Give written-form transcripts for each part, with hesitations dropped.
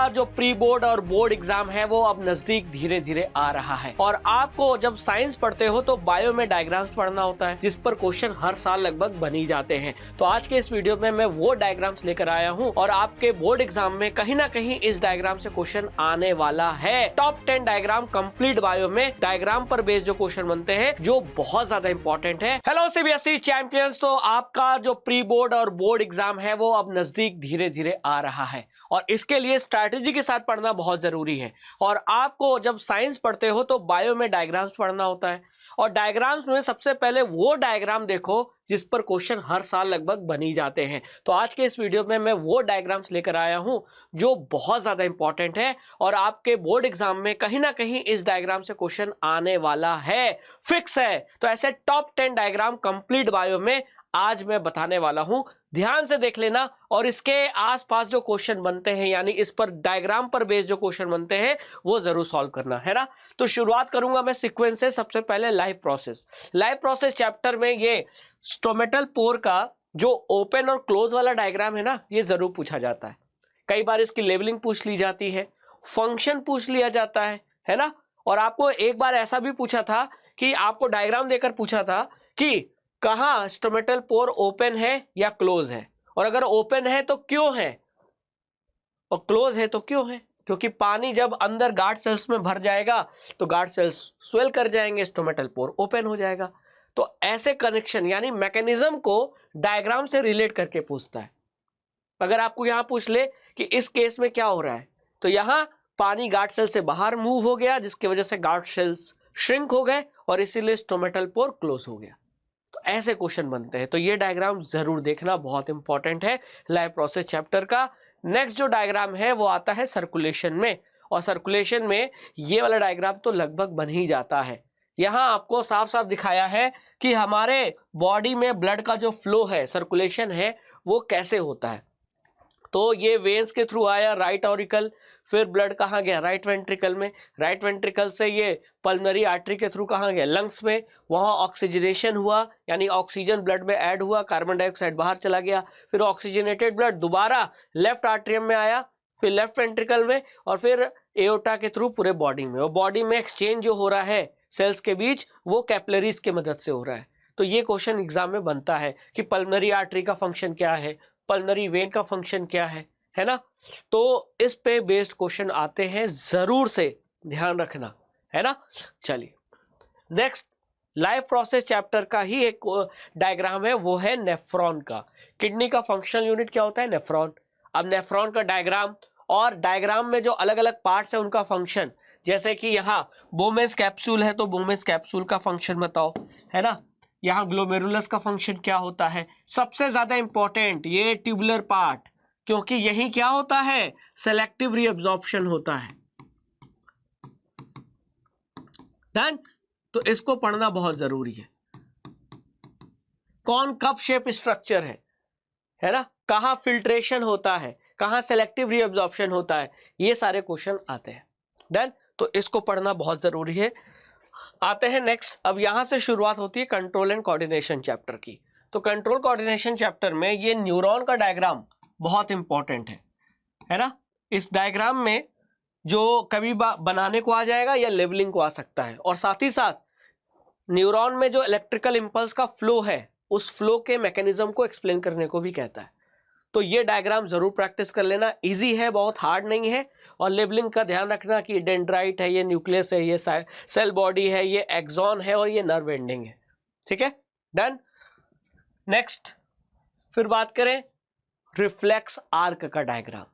जो pre board और board exam है वो अब नजदीक धीरे धीरे आ रहा है और आपको जब साइंस पढ़ते हो तो बायो में डायग्राम्स पढ़ना होता है जिस पर क्वेश्चन हर साल लगभग बन ही जाते हैं। तो आज के इस वीडियो में मैं वो डायग्राम्स लेकर आया हूँ और आपके बोर्ड एग्जाम में कहीं ना कहीं इस डायग्राम से क्वेश्चन आने वाला है। टॉप 10 डायग्राम कंप्लीट बायो में डायग्राम पर बेस्ड जो क्वेश्चन बनते हैं जो बहुत ज्यादा इंपॉर्टेंट है। हेलो सीबीएसई चैंपियंस, तो आपका जो प्री बोर्ड और बोर्ड एग्जाम है वो अब नजदीक धीरे धीरे आ रहा है और इसके लिए स्ट्रैटेजी के साथ पढ़ना बहुत जरूरी है। और आपको जब साइंस पढ़ते हो तो बायो में डायग्राम्स पढ़ना होता है और डायग्राम्स में सबसे पहले वो डायग्राम देखो जिस पर क्वेश्चन हर साल लगभग बन ही जाते हैं। तो आज के इस वीडियो में मैं वो डायग्राम्स लेकर आया हूं जो बहुत ज्यादा इंपॉर्टेंट है और आपके बोर्ड एग्जाम में कहीं ना कहीं इस डायग्राम से क्वेश्चन आने वाला है, फिक्स है। तो ऐसे टॉप 10 डायग्राम कंप्लीट बायो में आज मैं बताने वाला हूं, ध्यान से देख लेना और इसके आसपास जो क्वेश्चन बनते हैं यानी इस पर डायग्राम पर बेस्ड जो क्वेश्चन बनते हैं वो जरूर सॉल्व करना है ना। तो शुरुआत करूंगा मैं सीक्वेंस से। सबसे पहले लाइफ प्रोसेस चैप्टर में ये स्टोमेटल पोर का जो ओपन और क्लोज वाला डायग्राम है ना, ये जरूर पूछा जाता है। कई बार इसकी लेवलिंग पूछ ली जाती है, फंक्शन पूछ लिया जाता है ना। और आपको एक बार ऐसा भी पूछा था कि आपको डायग्राम देकर पूछा था कि कहाँ स्टोमेटल पोर ओपन है या क्लोज है, और अगर ओपन है तो क्यों है और क्लोज है तो क्यों है। क्योंकि पानी जब अंदर गार्ड सेल्स में भर जाएगा तो गार्ड सेल्स स्वेल कर जाएंगे, स्टोमेटल पोर ओपन हो जाएगा। तो ऐसे कनेक्शन यानी मैकेनिज्म को डायग्राम से रिलेट करके पूछता है। अगर आपको यहां पूछ ले कि इस केस में क्या हो रहा है, तो यहां पानी गार्ड सेल से बाहर मूव हो गया जिसकी वजह से गार्ड सेल्स श्रिंक हो गए और इसीलिए स्टोमेटल पोर क्लोज हो गया। तो ऐसे क्वेश्चन बनते हैं। तो ये डायग्राम जरूर देखना, बहुत इंपॉर्टेंट है लाइफ प्रोसेस चैप्टर का। नेक्स्ट जो डायग्राम है वो आता है सर्कुलेशन में, और सर्कुलेशन में ये वाला डायग्राम तो लगभग बन ही जाता है। यहाँ आपको साफ साफ दिखाया है कि हमारे बॉडी में ब्लड का जो फ्लो है, सर्कुलेशन है, वो कैसे होता है। तो ये वेन्स के थ्रू आया राइट ऑरिकल, फिर ब्लड कहाँ गया, राइट वेंट्रिकल में, राइट वेंट्रिकल से ये पल्मनरी आर्टरी के थ्रू कहाँ गया, लंग्स में, वहाँ ऑक्सीजनेशन हुआ यानी ऑक्सीजन ब्लड में ऐड हुआ, कार्बन डाइऑक्साइड बाहर चला गया, फिर ऑक्सीजनेटेड ब्लड दोबारा लेफ्ट आर्ट्रियम में आया, फिर लेफ्ट वेंट्रिकल में, और फिर एओर्टा के थ्रू पूरे बॉडी में। और बॉडी में एक्सचेंज जो हो रहा है सेल्स के बीच वो कैपिलरीज के मदद से हो रहा है। तो ये क्वेश्चन एग्जाम में बनता है कि पल्मनरी आर्टरी का फंक्शन क्या है, पल्मनरी वेन का फंक्शन क्या है ना। तो इस पे बेस्ड क्वेश्चन आते हैं, जरूर से ध्यान रखना है ना। चलिए नेक्स्ट लाइफ प्रोसेस चैप्टर का ही एक डायग्राम है, वो है नेफ्रॉन का। किडनी का फंक्शनल यूनिट क्या होता है, नेफ्रॉन। अब नेफ्रॉन का डायग्राम और डायग्राम में जो अलग अलग पार्ट्स है उनका फंक्शन, जैसे कि यहाँ बोमेस कैप्सूल है तो बोमेस कैप्सूल का फंक्शन बताओ, है ना। यहाँ ग्लोमेरुलस का फंक्शन क्या होता है, सबसे ज्यादा इंपॉर्टेंट ये ट्यूबुलर पार्ट, क्योंकि यही क्या होता है, सेलेक्टिव रीअब्जॉर्प्शन होता है। डन। तो इसको पढ़ना बहुत जरूरी है। कौन कप शेप स्ट्रक्चर है ना, कहाँ फिल्ट्रेशन होता है, कहाँ सेलेक्टिव रीअब्जॉर्प्शन होता है, ये सारे क्वेश्चन आते हैं। डन। तो इसको पढ़ना बहुत जरूरी है। आते हैं नेक्स्ट। अब यहां से शुरुआत होती है कंट्रोल एंड कोऑर्डिनेशन चैप्टर की। तो कंट्रोल कोऑर्डिनेशन चैप्टर में ये न्यूरॉन का डायग्राम बहुत इंपॉर्टेंट है ना। इस डायग्राम में जो कभी बनाने को आ जाएगा या लेवलिंग को आ सकता है, और साथ ही साथ न्यूरॉन में जो इलेक्ट्रिकल इंपल्स का फ्लो है उस फ्लो के मैकेनिज्म को एक्सप्लेन करने को भी कहता है। तो ये डायग्राम जरूर प्रैक्टिस कर लेना, इजी है, बहुत हार्ड नहीं है। और लेबलिंग का ध्यान रखना कि डेंड्राइट है, ये न्यूक्लियस है, ये सेल बॉडी है, ये एक्सॉन है और ये नर्व एंडिंग है। ठीक है, डन। नेक्स्ट फिर बात करें रिफ्लेक्स आर्क का डायग्राम।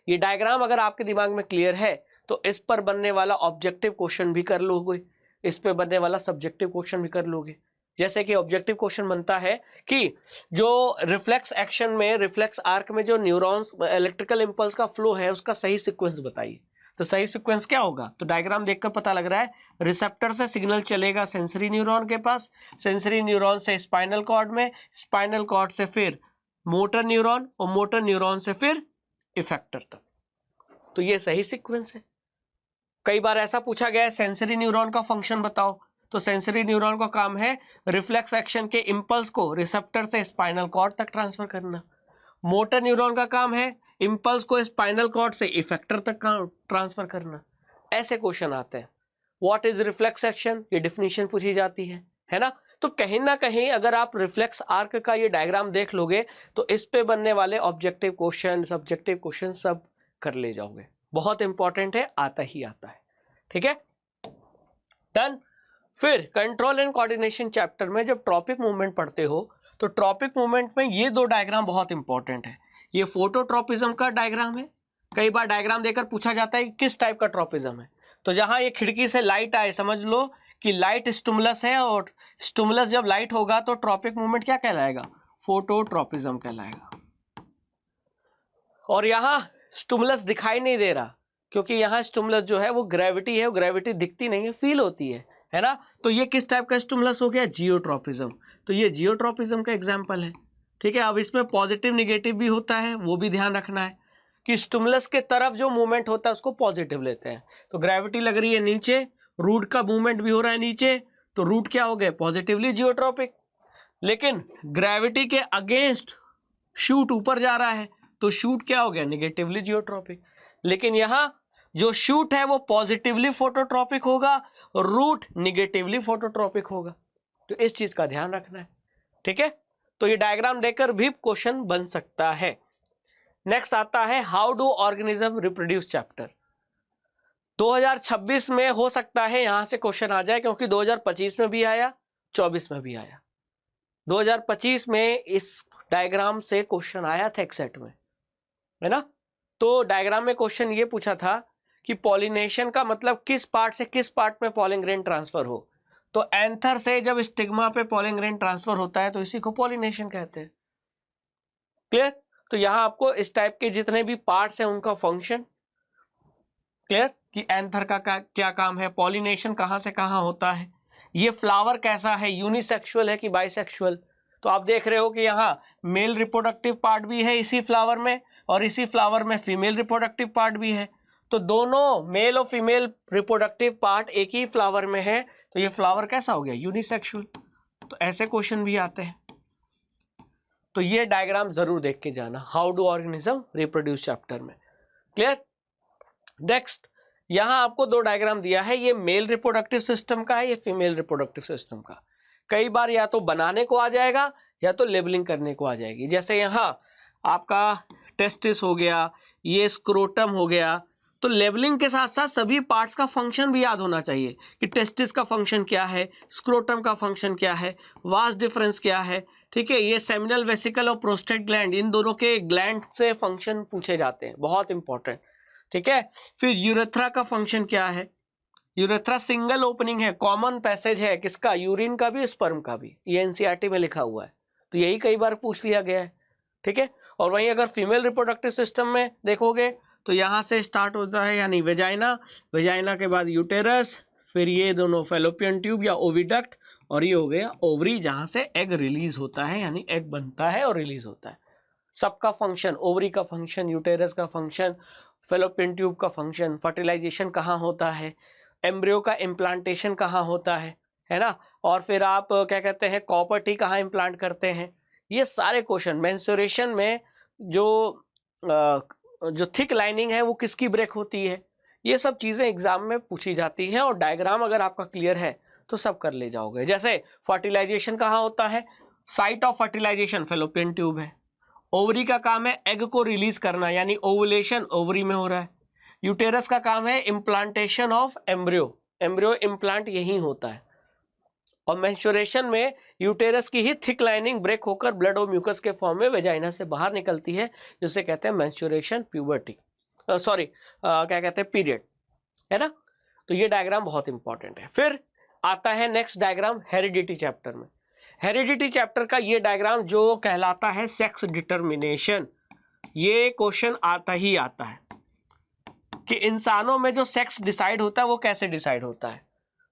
ये डायग्राम अगर आपके दिमाग में क्लियर है तो इस पर बनने वाला ऑब्जेक्टिव क्वेश्चन भी कर लोगे, इस पे बनने वाला सब्जेक्टिव क्वेश्चन भी कर लोगे। जैसे कि ऑब्जेक्टिव क्वेश्चन बनता है कि जो रिफ्लेक्स एक्शन में, रिफ्लेक्स आर्क में जो न्यूरॉन्स इलेक्ट्रिकल इंपल्स का फ्लो है उसका सही सीक्वेंस बताइए। तो सही सीक्वेंस क्या होगा, तो डायग्राम देखकर पता लग रहा है, रिसेप्टर से सिग्नल चलेगा सेंसरी न्यूरॉन के पास, सेंसरी न्यूरॉन से स्पाइनल कॉर्ड में, स्पाइनल कॉर्ड से फिर मोटर न्यूरॉन और मोटर न्यूरॉन से फिर इफेक्टर तक। तो ये सही सीक्वेंस है। कई बार ऐसा पूछा गया है सेंसरी न्यूरॉन का फंक्शन बताओ, तो सेंसरी न्यूरॉन का काम है रिफ्लेक्स एक्शन के इंपल्स को रिसेप्टर से स्पाइनल कॉर्ड तक ट्रांसफर करना। मोटर न्यूरॉन का काम है इम्पल्स को स्पाइनल कॉर्ड से इफेक्टर तक ट्रांसफर करना, ऐसे क्वेश्चन आते हैं। व्हाट इज रिफ्लेक्स एक्शन, ये डिफिनीशन पूछी जाती है ना। तो कहीं ना कहीं अगर आप रिफ्लेक्स आर्क का ये डायग्राम देख लोगे तो इस पे बनने वाले ऑब्जेक्टिव क्वेश्चन, सब्जेक्टिव क्वेश्चन सब कर ले जाओगे। बहुत इंपॉर्टेंट है, आता ही आता है, ठीक है, डन। फिर कंट्रोल एंड कोऑर्डिनेशन चैप्टर में जब ट्रॉपिक मूवमेंट पढ़ते हो तो ट्रॉपिक मूवमेंट में ये दो डायग्राम बहुत इंपॉर्टेंट है। ये फोटोट्रॉपिज्म का डायग्राम है, कई बार डायग्राम देकर पूछा जाता है कि किस टाइप का ट्रॉपिज्म है। तो जहां ये खिड़की से लाइट आए, समझ लो कि लाइट स्टिमुलस है, और स्टिमुलस जब लाइट होगा तो ट्रॉपिक मूवमेंट क्या कहलाएगा, फोटोट्रॉपिज्म कहलाएगा। और यहाँ स्टिमुलस दिखाई नहीं दे रहा, क्योंकि यहाँ स्टिमुलस जो है वो ग्रेविटी है, वो ग्रेविटी दिखती नहीं है, फील होती है ना। तो ये किस टाइप का स्टिमुलस हो गया, जियोट्रॉपिज्म। तो ये जियोट्रॉपिज्म का एग्जाम्पल है, ठीक है। अब इसमें पॉजिटिव निगेटिव भी होता है, वो भी ध्यान रखना है कि स्टिमुलस के तरफ जो मूवमेंट होता है उसको पॉजिटिव लेते हैं। तो ग्रेविटी लग रही है नीचे, रूट का मूवमेंट भी हो रहा है नीचे, तो रूट क्या हो गए, पॉजिटिवली जियोट्रॉपिक। लेकिन ग्रेविटी के अगेंस्ट शूट ऊपर जा रहा है तो शूट क्या हो गया, निगेटिवली जियोट्रॉपिक। लेकिन यहाँ जो शूट है वो पॉजिटिवली फोटोट्रॉपिक होगा, रूट निगेटिवली फोटोट्रॉपिक होगा। तो इस चीज का ध्यान रखना है, ठीक है। तो ये डायग्राम देकर भी क्वेश्चन बन सकता है। नेक्स्ट आता है how do organism reproduce chapter. 2026 में हो सकता है यहां से क्वेश्चन आ जाए, क्योंकि 2025 में भी आया, 24 में भी आया। 2025 में इस डायग्राम से क्वेश्चन आया था एक्सेट में, है ना। तो डायग्राम में क्वेश्चन ये पूछा था कि पॉलिनेशन का मतलब किस पार्ट से किस पार्ट में पॉलिन ग्रेन ट्रांसफर हो। तो एंथर से जब स्टिग्मा पे पॉलिन ग्रेन ट्रांसफर होता है तो इसी को पॉलिनेशन कहते हैं, क्लियर। तो यहां आपको इस टाइप के जितने भी पार्ट्स हैं उनका फंक्शन क्लियर, कि एंथर का क्या काम है, पॉलिनेशन कहां से कहां होता है, ये फ्लावर कैसा है, यूनिसेक्सुअल है कि बाइसेक्सुअल। तो आप देख रहे हो कि यहाँ मेल रिप्रोडक्टिव पार्ट भी है इसी फ्लावर में, और इसी फ्लावर में फीमेल रिप्रोडक्टिव पार्ट भी है। तो दोनों मेल और फीमेल रिप्रोडक्टिव पार्ट एक ही फ्लावर में है, तो ये फ्लावर कैसा हो गया, यूनिसेक्सुअल। तो ऐसे क्वेश्चन भी आते हैं। तो ये डायग्राम जरूर देख के जाना, how do organism reproduce chapter में, क्लियर। नेक्स्ट यहां आपको दो डायग्राम दिया है, ये मेल रिप्रोडक्टिव सिस्टम का है, ये फीमेल रिप्रोडक्टिव सिस्टम का। कई बार या तो बनाने को आ जाएगा या तो लेबलिंग करने को आ जाएगी। जैसे यहाँ आपका टेस्टिस हो गया, ये स्क्रोटम हो गया, तो लेबलिंग के साथ साथ सभी पार्ट्स का फंक्शन भी याद होना चाहिए कि टेस्टिस का फंक्शन क्या है, स्क्रोटम का फंक्शन क्या है, वास डिफरेंस क्या है, ठीक है। ये सेमिनल वेसिकल और प्रोस्टेट ग्लैंड, इन दोनों के ग्लैंड से फंक्शन पूछे जाते हैं, बहुत इंपॉर्टेंट, ठीक है। फिर यूरेथ्रा का फंक्शन क्या है, यूरेथ्रा सिंगल ओपनिंग है, कॉमन पैसेज है, किसका, यूरिन का भी स्पर्म का भी, ये एनसीईआरटी में लिखा हुआ है। तो यही कई बार पूछ लिया गया है, ठीक है। और वहीं अगर फीमेल रिप्रोडक्टिव सिस्टम में देखोगे तो यहाँ से स्टार्ट होता है यानी वेजाइना, वेजाइना के बाद यूटेरस, फिर ये दोनों फैलोपियन ट्यूब या ओविडक्ट, और ये हो गया ओवरी, जहाँ से एग रिलीज होता है, यानी एग बनता है और रिलीज होता है। सबका फंक्शन, ओवरी का फंक्शन, यूटेरस का फंक्शन, फैलोपियन ट्यूब का फंक्शन, फर्टिलाइजेशन कहाँ होता है, एम्ब्रियो का इम्प्लांटेशन कहाँ होता है ना। और फिर आप क्या कहते हैं, कॉपर टी कहाँ इम्प्लांट करते हैं, ये सारे क्वेश्चन। मेंस्ट्रुएशन में जो थिक लाइनिंग है वो किसकी ब्रेक होती है, ये सब चीजें एग्जाम में पूछी जाती हैं। और डायग्राम अगर आपका क्लियर है तो सब कर ले जाओगे। जैसे फर्टिलाइजेशन कहाँ होता है, site of fertilisation Fallopian tube है। ओवरी का काम है एग को रिलीज करना, यानी ओवुलेशन ओवरी में हो रहा है। यूटेरस का काम है implantation of embryo, embryo implant यही होता है। और मेंस्ट्रुएशन में यूटेरस की ही थिक लाइनिंग ब्रेक होकर ब्लड और म्यूकस के फॉर्म में वेजाइना से बाहर निकलती है, जिसे कहते हैं मेंस्ट्रुएशन प्यूबर्टी, क्या कहते हैं, पीरियड, है ना। तो ये डायग्राम बहुत इंपॉर्टेंट है। फिर आता है नेक्स्ट डायग्राम हेरिडिटी चैप्टर में। हेरिडिटी चैप्टर का ये डायग्राम जो कहलाता है सेक्स डिटर्मिनेशन, ये क्वेश्चन आता ही आता है कि इंसानों में जो सेक्स डिसाइड होता है वो कैसे डिसाइड होता है।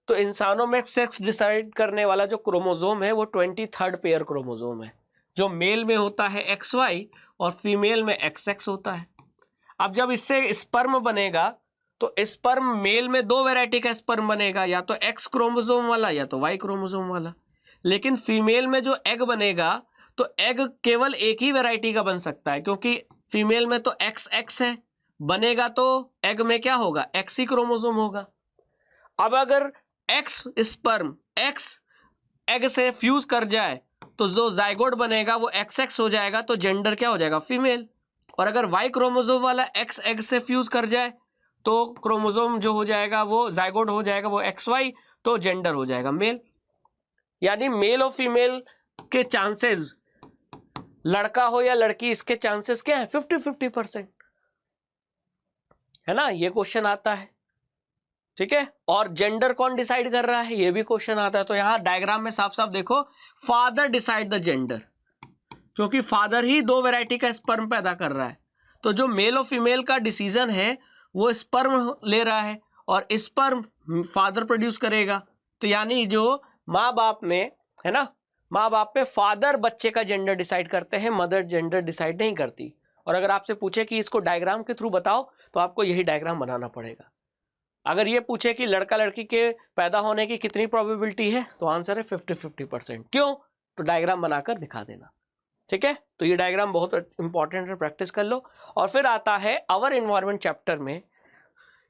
तो इंसानों में सेक्स डिसाइड करने वाला जो क्रोमोसोम है वो 23rd पेयर क्रोमोसोम है, जो मेल में होता है XY और फीमेल में XX होता है। अब जब इससे स्पर्म बनेगा तो स्पर्म मेल में दो वैरायटी का स्पर्म बनेगा, या तो X क्रोमोसोम वाला या तो Y क्रोमोसोम वाला। लेकिन फीमेल में जो एग बनेगा तो एग केवल एक ही वैरायटी का बन सकता है, क्योंकि फीमेल में तो XX है, बनेगा तो एग में क्या होगा, X ही क्रोमोसोम होगा। अब अगर X स्पर्म X एग से फ्यूज कर जाए तो जो जाइगोट बनेगा वो XX हो जाएगा, तो जेंडर क्या हो जाएगा, फीमेल। और अगर Y क्रोमोसोम वाला X एग से फ्यूज कर जाए तो क्रोमोसोम जो हो जाएगा वो जाइगोट हो जाएगा वो XY, तो जेंडर हो जाएगा मेल। यानी मेल और फीमेल के चांसेस, लड़का हो या लड़की, इसके चांसेस क्या है, 50-50% है ना। ये क्वेश्चन आता है, ठीक है। और जेंडर कौन डिसाइड कर रहा है, ये भी क्वेश्चन आता है। तो यहां डायग्राम में साफ साफ देखो, फादर डिसाइड द जेंडर, क्योंकि फादर ही दो वैरायटी का स्पर्म पैदा कर रहा है। तो जो मेल और फीमेल का डिसीजन है वो स्पर्म ले रहा है और स्पर्म फादर प्रोड्यूस करेगा। तो यानी जो माँ बाप में है ना, माँ बाप में फादर बच्चे का जेंडर डिसाइड करते हैं, मदर जेंडर डिसाइड नहीं करती। और अगर आपसे पूछे कि इसको डायग्राम के थ्रू बताओ तो आपको यही डायग्राम बनाना पड़ेगा। अगर ये पूछे कि लड़का लड़की के पैदा होने की कितनी प्रोबेबिलिटी है तो आंसर है 50-50%। क्यों, तो डायग्राम बनाकर दिखा देना, ठीक है। तो ये डायग्राम बहुत इंपॉर्टेंट है, प्रैक्टिस कर लो। और फिर आता है आवर एनवायरनमेंट चैप्टर में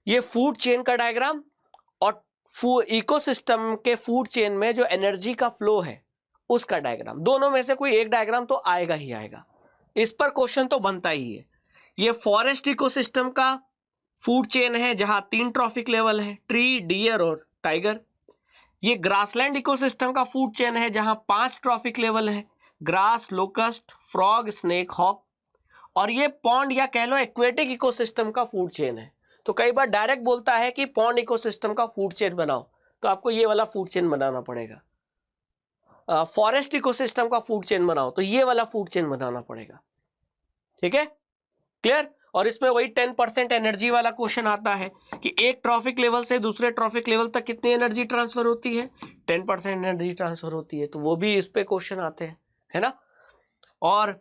ये फूड चेन का डायग्राम और इकोसिस्टम के फूड चेन में जो एनर्जी का फ्लो है उसका डायग्राम। दोनों में से कोई एक डायग्राम तो आएगा ही आएगा, इस पर क्वेश्चन तो बनता ही है। ये फॉरेस्ट इकोसिस्टम का फूड चेन है जहां 3 ट्रॉफिक लेवल है, ट्री, डियर और टाइगर। ये ग्रासलैंड इकोसिस्टम का फूड चेन है जहां 5 ट्रॉफिक लेवल है, grass, locust, frog, snake, hop. और ये पॉन्ड या कह लो एक्वेटिक इकोसिस्टम का फूड चेन है। तो कई बार डायरेक्ट बोलता है कि पॉन्ड इकोसिस्टम का फूड चेन बनाओ, तो आपको ये वाला फूड चेन बनाना पड़ेगा। फॉरेस्ट इकोसिस्टम का फूड चेन बनाओ तो ये वाला फूड चेन बनाना पड़ेगा, ठीक है, क्लियर। और इसमें वही 10% एनर्जी वाला क्वेश्चन आता है कि एक ट्रॉफिक लेवल से दूसरे ट्रॉफिक लेवल तक कितनी एनर्जी ट्रांसफर होती है, 10% एनर्जी ट्रांसफर होती है। तो वो भी इस पे क्वेश्चन आते हैं, है ना। और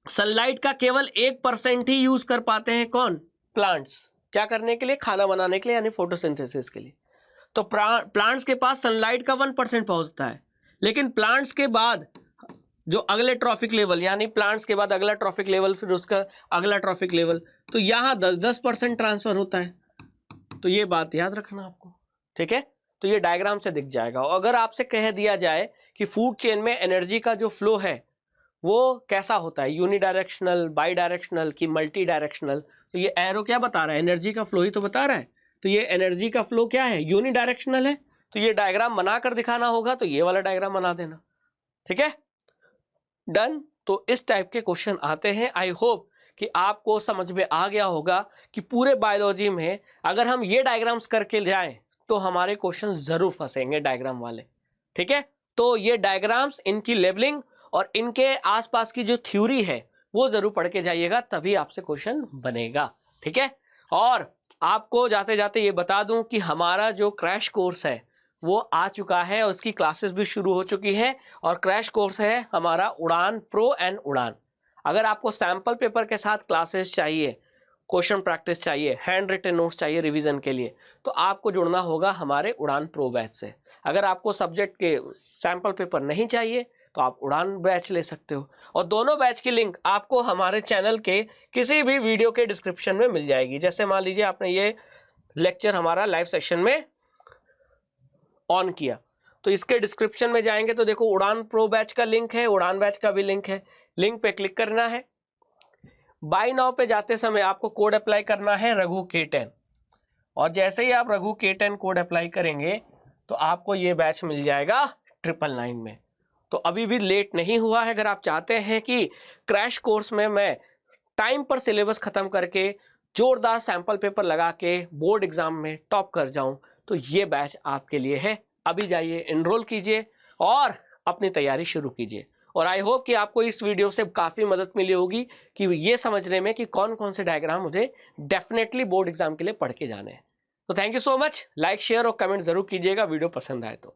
सनलाइट का केवल 1% ही यूज कर पाते हैं कौन, प्लांट्स। क्या करने के लिए, खाना बनाने के लिए, यानी फोटोसिंथेसिस के लिए। तो प्लांट्स के पास सनलाइट का 1% पहुंचता है, लेकिन प्लांट्स के बाद जो अगले ट्रॉफिक लेवल, यानी प्लांट्स के बाद अगला ट्रॉफिक लेवल, फिर उसका अगला ट्रॉफिक लेवल, तो यहाँ 10% ट्रांसफर होता है। तो ये बात याद रखना आपको, ठीक है। तो ये डायग्राम से दिख जाएगा। और अगर आपसे कह दिया जाए कि फूड चेन में एनर्जी का जो फ्लो है वो कैसा होता है, यूनिडायरेक्शनल, बाई डायरेक्शनल की मल्टी डायरेक्शनल, तो ये एरो क्या बता रहा है, एनर्जी का फ्लो ही तो बता रहा है। तो ये एनर्जी का फ्लो क्या है, यूनिडायरेक्शनल है। तो ये डायग्राम बनाकर दिखाना होगा, तो ये वाला डायग्राम बना देना, ठीक है, डन। तो इस टाइप के क्वेश्चन आते हैं। आई होप कि आपको समझ में आ गया होगा कि पूरे बायोलॉजी में अगर हम ये डायग्राम्स करके जाएं तो हमारे क्वेश्चन जरूर फंसेंगे डायग्राम वाले, ठीक है। तो ये डायग्राम्स, इनकी लेबलिंग और इनके आसपास की जो थ्योरी है वो जरूर पढ़ के जाइएगा, तभी आपसे क्वेश्चन बनेगा, ठीक है। और आपको जाते जाते ये बता दूं कि हमारा जो क्रैश कोर्स है वो आ चुका है और उसकी क्लासेस भी शुरू हो चुकी हैं। और क्रैश कोर्स है हमारा उड़ान प्रो एंड उड़ान। अगर आपको सैंपल पेपर के साथ क्लासेस चाहिए, क्वेश्चन प्रैक्टिस चाहिए, हैंड रिटन नोट्स चाहिए रिवीजन के लिए, तो आपको जुड़ना होगा हमारे उड़ान प्रो बैच से। अगर आपको सब्जेक्ट के सैंपल पेपर नहीं चाहिए तो आप उड़ान बैच ले सकते हो। और दोनों बैच की लिंक आपको हमारे चैनल के किसी भी वीडियो के डिस्क्रिप्शन में मिल जाएगी। जैसे मान लीजिए आपने ये लेक्चर हमारा लाइव सेशन में ऑन किया, तो इसके डिस्क्रिप्शन में जाएंगे तो देखो उड़ान प्रो बैच का लिंक है, उड़ान बैच का भी लिंक है। लिंक पे क्लिक करना है, बाय नाउ पे जाते समय आपको कोड अप्लाई करना है रघु K10। और जैसे ही आप रघु K10 कोड अप्लाई करेंगे तो आपको ये बैच मिल जाएगा 999 में। तो अभी भी लेट नहीं हुआ है। अगर आप चाहते हैं कि क्रैश कोर्स में मैं टाइम पर सिलेबस खत्म करके जोरदार सैंपल पेपर लगा के बोर्ड एग्जाम में टॉप कर जाऊं, तो ये बैच आपके लिए है। अभी जाइए, एनरोल कीजिए और अपनी तैयारी शुरू कीजिए। और आई होप कि आपको इस वीडियो से काफ़ी मदद मिली होगी कि ये समझने में कि कौन कौन से डायग्राम मुझे डेफिनेटली बोर्ड एग्जाम के लिए पढ़ के जाने हैं। तो thank you so much. Like, share और कमेंट जरूर कीजिएगा वीडियो पसंद आए तो।